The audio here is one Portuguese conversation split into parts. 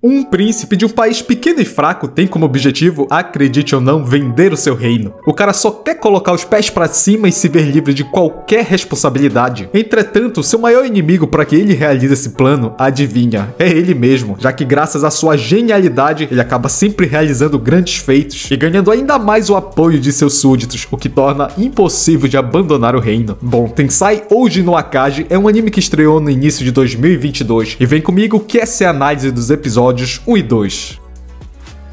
Um príncipe de um país pequeno e fraco tem como objetivo, acredite ou não, vender o seu reino. O cara só quer colocar os pés pra cima e se ver livre de qualquer responsabilidade. Entretanto, seu maior inimigo para que ele realize esse plano, adivinha, é ele mesmo, já que graças à sua genialidade, ele acaba sempre realizando grandes feitos e ganhando ainda mais o apoio de seus súditos, o que torna impossível de abandonar o reino. Bom, Tensai Ouji no Akagi é um anime que estreou no início de 2022 e vem comigo que essa é a análise dos episódios 1 e 2.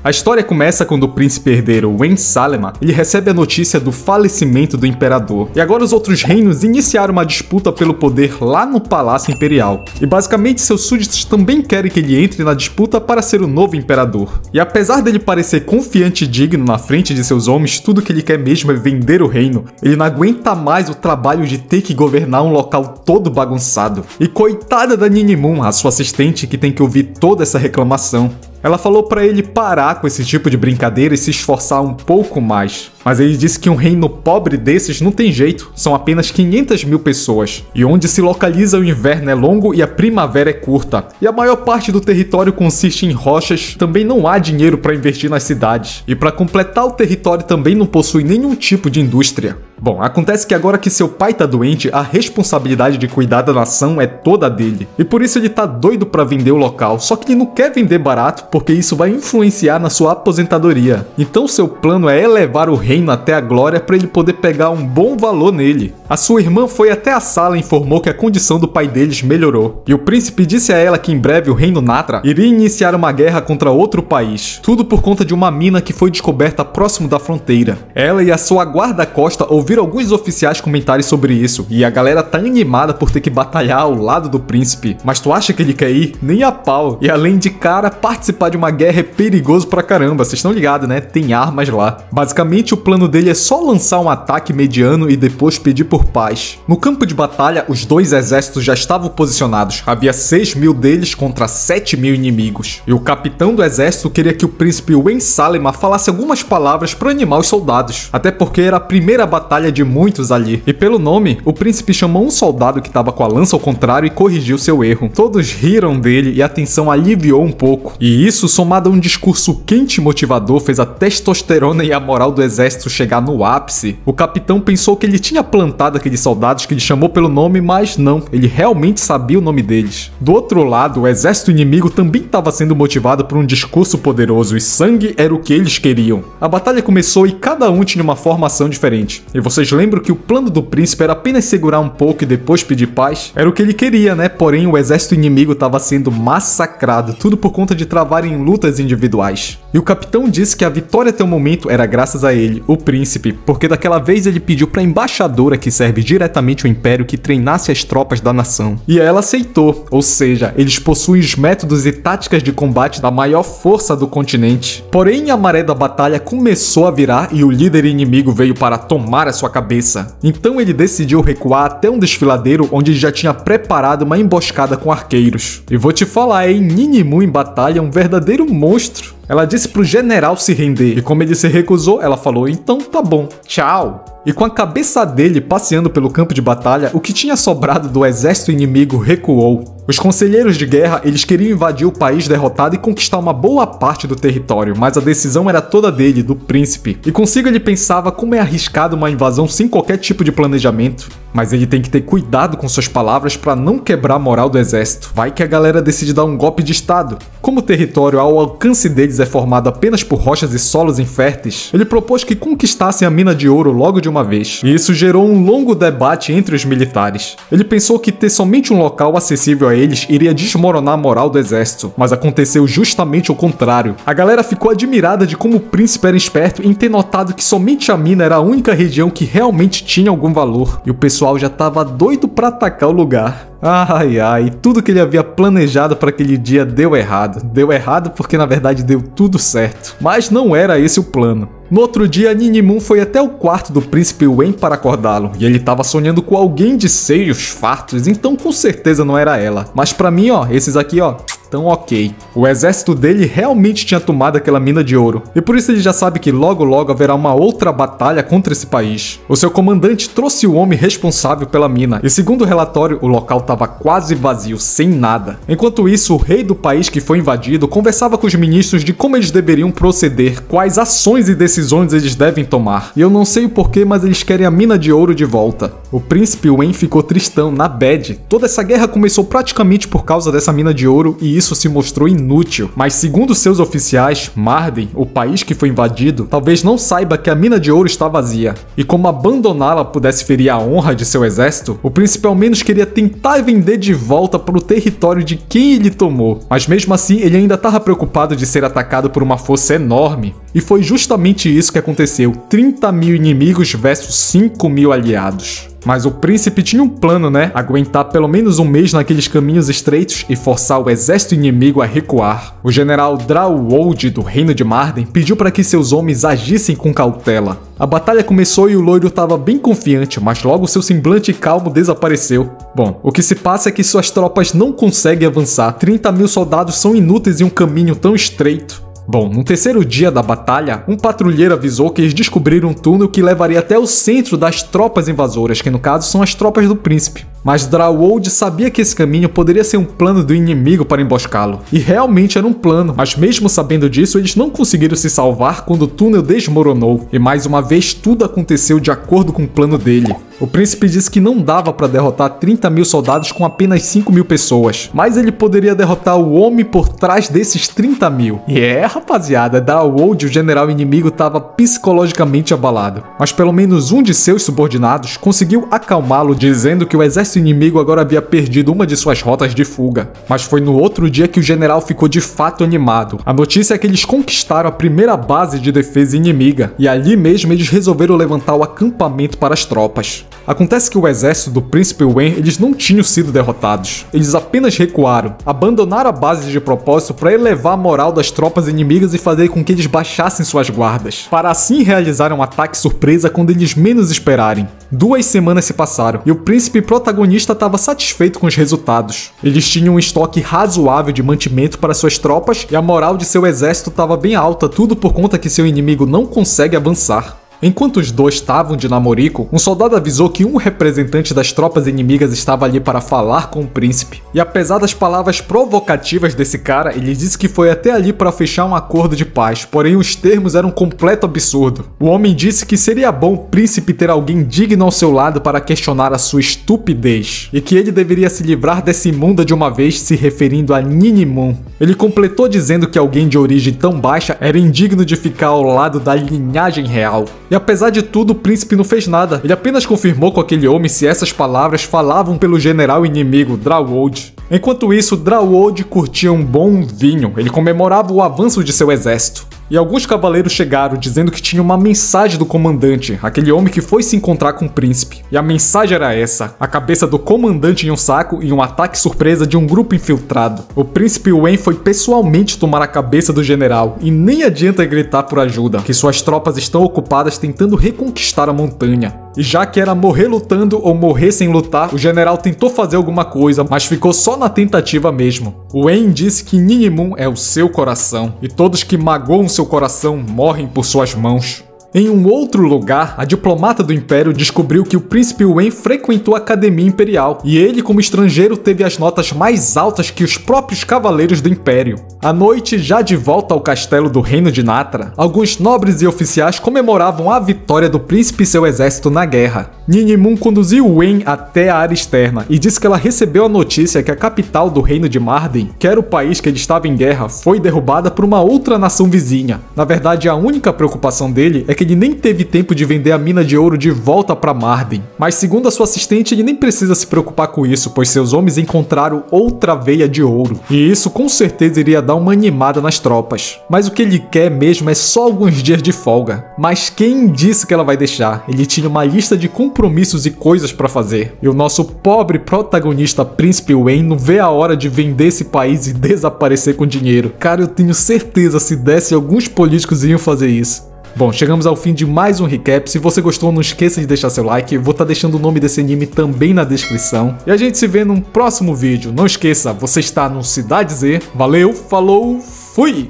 A história começa quando o príncipe herdeiro Wen Salema ele recebe a notícia do falecimento do imperador. E agora os outros reinos iniciaram uma disputa pelo poder lá no Palácio Imperial. E basicamente seus súditos também querem que ele entre na disputa para ser o novo imperador. E apesar dele parecer confiante e digno na frente de seus homens, tudo que ele quer mesmo é vender o reino. Ele não aguenta mais o trabalho de ter que governar um local todo bagunçado. E coitada da Ninimun, a sua assistente, que tem que ouvir toda essa reclamação. Ela falou pra ele parar com esse tipo de brincadeira e se esforçar um pouco mais. Mas ele disse que um reino pobre desses não tem jeito, são apenas 500 mil pessoas. E onde se localiza o inverno é longo e a primavera é curta. E a maior parte do território consiste em rochas, também não há dinheiro para investir nas cidades. E para completar o território também não possui nenhum tipo de indústria. Bom, acontece que agora que seu pai tá doente, a responsabilidade de cuidar da nação é toda dele. E por isso ele tá doido pra vender o local, só que ele não quer vender barato porque isso vai influenciar na sua aposentadoria. Então seu plano é elevar o reino até a glória para ele poder pegar um bom valor nele. A sua irmã foi até a sala e informou que a condição do pai deles melhorou. E o príncipe disse a ela que em breve o reino Natra iria iniciar uma guerra contra outro país. Tudo por conta de uma mina que foi descoberta próximo da fronteira. Ela e a sua guarda-costa ouviram alguns oficiais comentarem sobre isso. E a galera tá animada por ter que batalhar ao lado do príncipe. Mas tu acha que ele quer ir? Nem a pau. E além de cara, participar de uma guerra é perigoso pra caramba. Vocês estão ligados, né? Tem armas lá. Basicamente o plano dele é só lançar um ataque mediano e depois pedir por paz. No campo de batalha, os dois exércitos já estavam posicionados. Havia 6 mil deles contra 7 mil inimigos. E o capitão do exército queria que o príncipe Wen Salema falasse algumas palavras para animar os soldados. Até porque era a primeira batalha de muitos ali. E pelo nome, o príncipe chamou um soldado que estava com a lança ao contrário e corrigiu seu erro. Todos riram dele e a tensão aliviou um pouco. E isso, somado a um discurso quente e motivador, fez a testosterona e a moral do exército chegar no ápice. O capitão pensou que ele tinha plantado aqueles soldados que ele chamou pelo nome, mas não, ele realmente sabia o nome deles. Do outro lado, o exército inimigo também estava sendo motivado por um discurso poderoso e sangue era o que eles queriam. A batalha começou e cada um tinha uma formação diferente. E vocês lembram que o plano do príncipe era apenas segurar um pouco e depois pedir paz? Era o que ele queria, né? Porém, o exército inimigo estava sendo massacrado, tudo por conta de travarem lutas individuais. E o capitão disse que a vitória até o momento era graças a ele, o príncipe, porque daquela vez ele pediu para a embaixadora que serve diretamente ao império que treinasse as tropas da nação. E ela aceitou, ou seja, eles possuem os métodos e táticas de combate da maior força do continente. Porém, a maré da batalha começou a virar e o líder inimigo veio para tomar a sua cabeça. Então ele decidiu recuar até um desfiladeiro onde já tinha preparado uma emboscada com arqueiros. E vou te falar, hein, Ninimun em batalha é um verdadeiro monstro. Ela disse pro general se render, e como ele se recusou, ela falou, então tá bom, tchau. E com a cabeça dele passeando pelo campo de batalha, o que tinha sobrado do exército inimigo recuou. Os conselheiros de guerra, eles queriam invadir o país derrotado e conquistar uma boa parte do território, mas a decisão era toda dele, do príncipe. E consigo ele pensava como é arriscado uma invasão sem qualquer tipo de planejamento. Mas ele tem que ter cuidado com suas palavras para não quebrar a moral do exército. Vai que a galera decide dar um golpe de estado. Como o território ao alcance deles é formado apenas por rochas e solos inférteis, ele propôs que conquistassem a mina de ouro logo de uma vez. E isso gerou um longo debate entre os militares. Ele pensou que ter somente um local acessível a eles iria desmoronar a moral do exército, mas aconteceu justamente o contrário. A galera ficou admirada de como o príncipe era esperto em ter notado que somente a mina era a única região que realmente tinha algum valor. E o pessoal já estava doido para atacar o lugar. Ai ai, tudo que ele havia planejado para aquele dia deu errado. Deu errado porque na verdade deu tudo certo. Mas não era esse o plano. No outro dia, Ninimun foi até o quarto do príncipe Wen para acordá-lo, e ele estava sonhando com alguém de seios fartos, então com certeza não era ela. Mas pra mim, ó, esses aqui, ó, Então ok, o exército dele realmente tinha tomado aquela mina de ouro, e por isso ele já sabe que logo logo haverá uma outra batalha contra esse país. O seu comandante trouxe o homem responsável pela mina, e segundo o relatório, o local estava quase vazio, sem nada. Enquanto isso, o rei do país que foi invadido conversava com os ministros de como eles deveriam proceder, quais ações e decisões eles devem tomar. E eu não sei o porquê, mas eles querem a mina de ouro de volta. O príncipe Wen ficou tristão, na bad. Toda essa guerra começou praticamente por causa dessa mina de ouro e isso se mostrou inútil. Mas segundo seus oficiais, Marden, o país que foi invadido, talvez não saiba que a mina de ouro está vazia. E como abandoná-la pudesse ferir a honra de seu exército, o príncipe ao menos queria tentar vender de volta para o território de quem ele tomou. Mas mesmo assim, ele ainda estava preocupado de ser atacado por uma força enorme. E foi justamente isso que aconteceu. 30.000 inimigos versus 5.000 aliados. Mas o príncipe tinha um plano, né? Aguentar pelo menos um mês naqueles caminhos estreitos e forçar o exército inimigo a recuar. O general Drawold do reino de Marden pediu para que seus homens agissem com cautela. A batalha começou e o loiro estava bem confiante, mas logo seu semblante calmo desapareceu. Bom, o que se passa é que suas tropas não conseguem avançar. 30.000 soldados são inúteis em um caminho tão estreito. Bom, no terceiro dia da batalha, um patrulheiro avisou que eles descobriram um túnel que levaria até o centro das tropas invasoras, que no caso são as tropas do príncipe. Mas Drawold sabia que esse caminho poderia ser um plano do inimigo para emboscá-lo. E realmente era um plano, mas mesmo sabendo disso, eles não conseguiram se salvar quando o túnel desmoronou. E mais uma vez, tudo aconteceu de acordo com o plano dele. O príncipe disse que não dava para derrotar 30.000 soldados com apenas 5.000 pessoas, mas ele poderia derrotar o homem por trás desses 30.000. E rapaziada, Drawold, o general inimigo, estava psicologicamente abalado. Mas pelo menos um de seus subordinados conseguiu acalmá-lo, dizendo que o exército inimigo agora havia perdido uma de suas rotas de fuga. Mas foi no outro dia que o general ficou de fato animado. A notícia é que eles conquistaram a primeira base de defesa inimiga, e ali mesmo eles resolveram levantar o acampamento para as tropas. Acontece que o exército do príncipe Wen, eles não tinham sido derrotados. Eles apenas recuaram, abandonaram a base de propósito para elevar a moral das tropas inimigas e fazer com que eles baixassem suas guardas, para assim realizar um ataque surpresa quando eles menos esperarem. 2 semanas se passaram e o príncipe protagonista estava satisfeito com os resultados. Eles tinham um estoque razoável de mantimento para suas tropas e a moral de seu exército estava bem alta, tudo por conta que seu inimigo não consegue avançar. Enquanto os dois estavam de namorico, um soldado avisou que um representante das tropas inimigas estava ali para falar com o príncipe. E apesar das palavras provocativas desse cara, ele disse que foi até ali para fechar um acordo de paz, porém os termos eram um completo absurdo. O homem disse que seria bom o príncipe ter alguém digno ao seu lado para questionar a sua estupidez, e que ele deveria se livrar dessa imunda de uma vez, se referindo a Ninimun. Ele completou dizendo que alguém de origem tão baixa era indigno de ficar ao lado da linhagem real. E apesar de tudo, o príncipe não fez nada. Ele apenas confirmou com aquele homem se essas palavras falavam pelo general inimigo, Drawold. Enquanto isso, Drawold curtia um bom vinho. Ele comemorava o avanço de seu exército. E alguns cavaleiros chegaram dizendo que tinha uma mensagem do comandante, aquele homem que foi se encontrar com o príncipe. E a mensagem era essa: a cabeça do comandante em um saco e um ataque surpresa de um grupo infiltrado. O príncipe Wen foi pessoalmente tomar a cabeça do general, e nem adianta gritar por ajuda, que suas tropas estão ocupadas tentando reconquistar a montanha. E já que era morrer lutando ou morrer sem lutar, o general tentou fazer alguma coisa, mas ficou só na tentativa mesmo. Wen disse que Ninimun é o seu coração, e todos que magoam seu coração morrem por suas mãos. Em um outro lugar, a diplomata do Império descobriu que o príncipe Wen frequentou a Academia Imperial, e ele, como estrangeiro, teve as notas mais altas que os próprios cavaleiros do Império. À noite, já de volta ao castelo do Reino de Natra, alguns nobres e oficiais comemoravam a vitória do príncipe e seu exército na guerra. Ninimun conduziu Wen até a área externa e disse que ela recebeu a notícia que a capital do Reino de Marden, que era o país que ele estava em guerra, foi derrubada por uma outra nação vizinha. Na verdade, a única preocupação dele é que ele nem teve tempo de vender a mina de ouro de volta para Marden. Mas segundo a sua assistente, ele nem precisa se preocupar com isso, pois seus homens encontraram outra veia de ouro. E isso com certeza iria dar uma animada nas tropas. Mas o que ele quer mesmo é só alguns dias de folga. Mas quem disse que ela vai deixar? Ele tinha uma lista de compromissos e coisas para fazer. E o nosso pobre protagonista príncipe Wen não vê a hora de vender esse país e desaparecer com dinheiro. Cara, eu tenho certeza, se desse, alguns políticos iam fazer isso. Bom, chegamos ao fim de mais um recap. Se você gostou, não esqueça de deixar seu like. Eu vou estar deixando o nome desse anime também na descrição. E a gente se vê num próximo vídeo. Não esqueça, você está no Cidade Z. Valeu, falou, fui!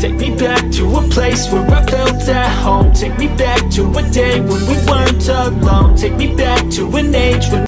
Take me back to a place where I felt at home. Take me back to a day when we weren't alone. Take me back to an age when